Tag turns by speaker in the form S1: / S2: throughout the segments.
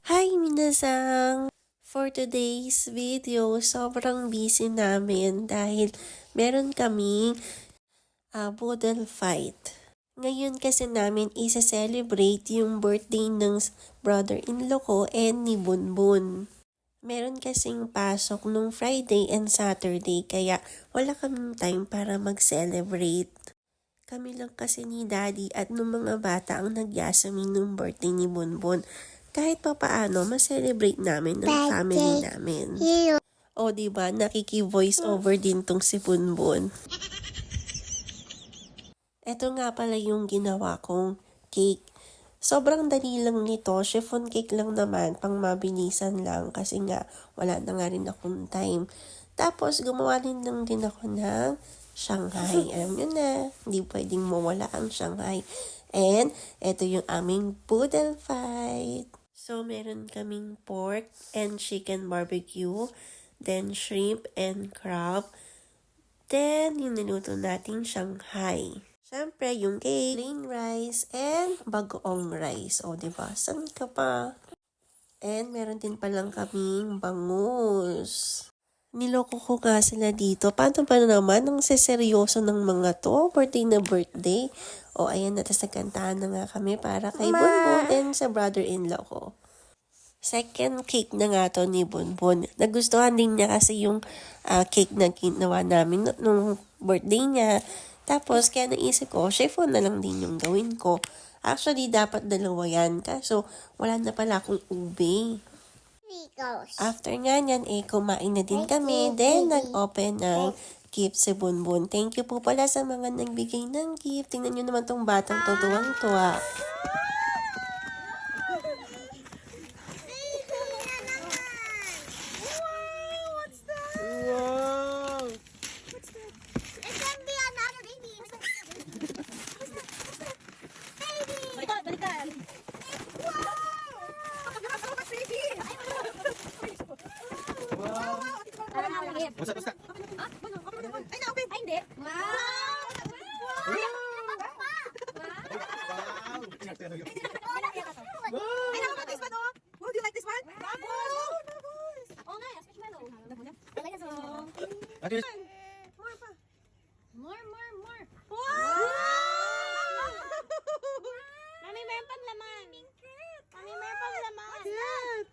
S1: Hi minasang! For today's video, sobrang busy namin dahil meron kaming boodle fight. Ngayon kasi namin isa-celebrate yung birthday ng brother-in-law ko and ni Bunbun. Meron kasing pasok nung Friday and Saturday kaya wala kaming time para mag-celebrate. Kami lang kasi ni Daddy at nung mga bata ang nagyasami nung birthday ni Bunbun. Kahit pa paano, ma-celebrate namin ng family namin. O diba, nakiki-voice over din tong si Bunbun. Ito nga pala yung ginawa kong cake. Sobrang dali lang nito, chiffon cake lang naman, pang mabilisan lang kasi nga wala na nga rin akong time. Tapos gumawa din ako ng Shanghai. Alam nyo na, hindi pwedeng mawala ang Shanghai. And ito yung aming poodle fight. So meron kaming pork and chicken barbecue, then shrimp and crab, then yung niluto nating Shanghai. Siyempre, yung cake, plain rice, and bagoong rice. O, diba? San ka pa? And meron din palang kaming bangus. Niloko ko nga sila dito. Paano pa naman ang seseryoso ng mga to? Birthday na birthday. O, ayan na. Tapos nagkantahan na nga kami para kay Bunbun and sa brother-in-law ko. Second cake na nga to ni Bunbun. Nagustuhan din niya kasi yung cake na ginawa namin nung birthday niya. Tapos, kaya naisip ko, chiffon na lang din yung gawin ko. Actually, dapat dalawa yan. Kaso, wala na pala akong ube. After nga niyan, kumain na din kami. Then, nag-open ng gift si Bunbun. Thank you po pala sa mga nagbigay ng gift. Tingnan nyo naman tong batang tutuwang-tuwa.
S2: Basta.
S3: Ay, na-open. Ay, hindi. Wow! Ay, naku, this one, oh. Oh, do you like this one? Wow!
S4: Oh, nice. Marshmallow.
S2: Ate,
S3: More pa.
S4: More.
S3: Wow!
S4: Mami, meron pang laman. Mami, meron pang laman.
S3: What's that?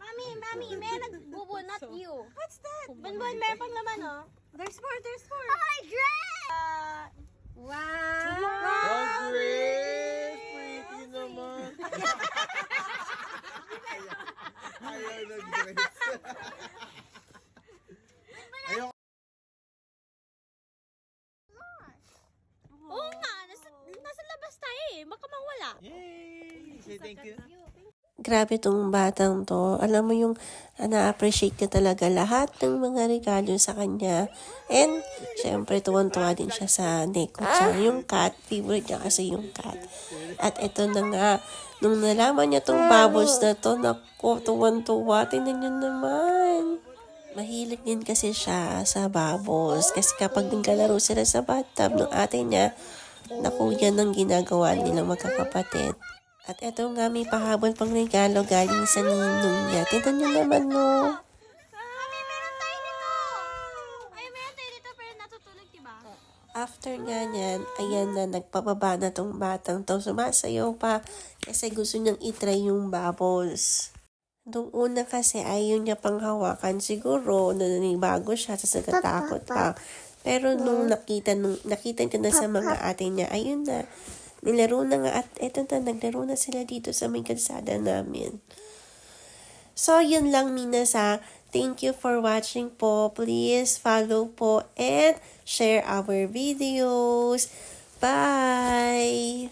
S4: Mami, may nagbubo, not you.
S3: What's that?
S4: Bunbun, meron pang laman, oh.
S3: There's more.
S4: Oh, my dress! Wow!
S2: oh, Grace! Pretty naman. Ayaw na, Grace. Ayaw.
S4: Oo nga, nasa labas tayo eh. Baka mawala.
S2: Yay! Say thank you.
S1: Grabe tong batang to. Alam mo yung na-appreciate niya talaga lahat ng mga regalo sa kanya. And, syempre, tuwan-tuwa din siya sa Neko. Tsaka yung cat. Favorite niya kasi yung cat. At ito na nga, nung nalaman niya tong bubbles na to, naku, tuwan-tuwa. Tingnan niyo naman. Mahilig din kasi siya sa bubbles. Kasi kapag nagkalaro sila sa bathtub ng ate niya, naku, yan ang ginagawa nilang magkakapatid. At eto nga, may pahabol pang regalo galing sa ninong niya. Tignan niyo naman, no?
S4: Mami, meron tayo nito. Ay, meron tayo nito pero natutulog, diba?
S1: After nga niyan, ayan na, nagpababa na tong batang to. Sumasayaw pa kasi gusto niyang itry yung bubbles. Nung una kasi ayaw niya pang hawakan. Siguro, naninibago siya sa natatakot pa. Pero nung nakita niya na sa mga ate niya, ayun na. Nilaro na nga at eto na, naglaro na sila dito sa may kalsada namin. So, yun lang minasa. Thank you for watching po. Please follow po and share our videos. Bye!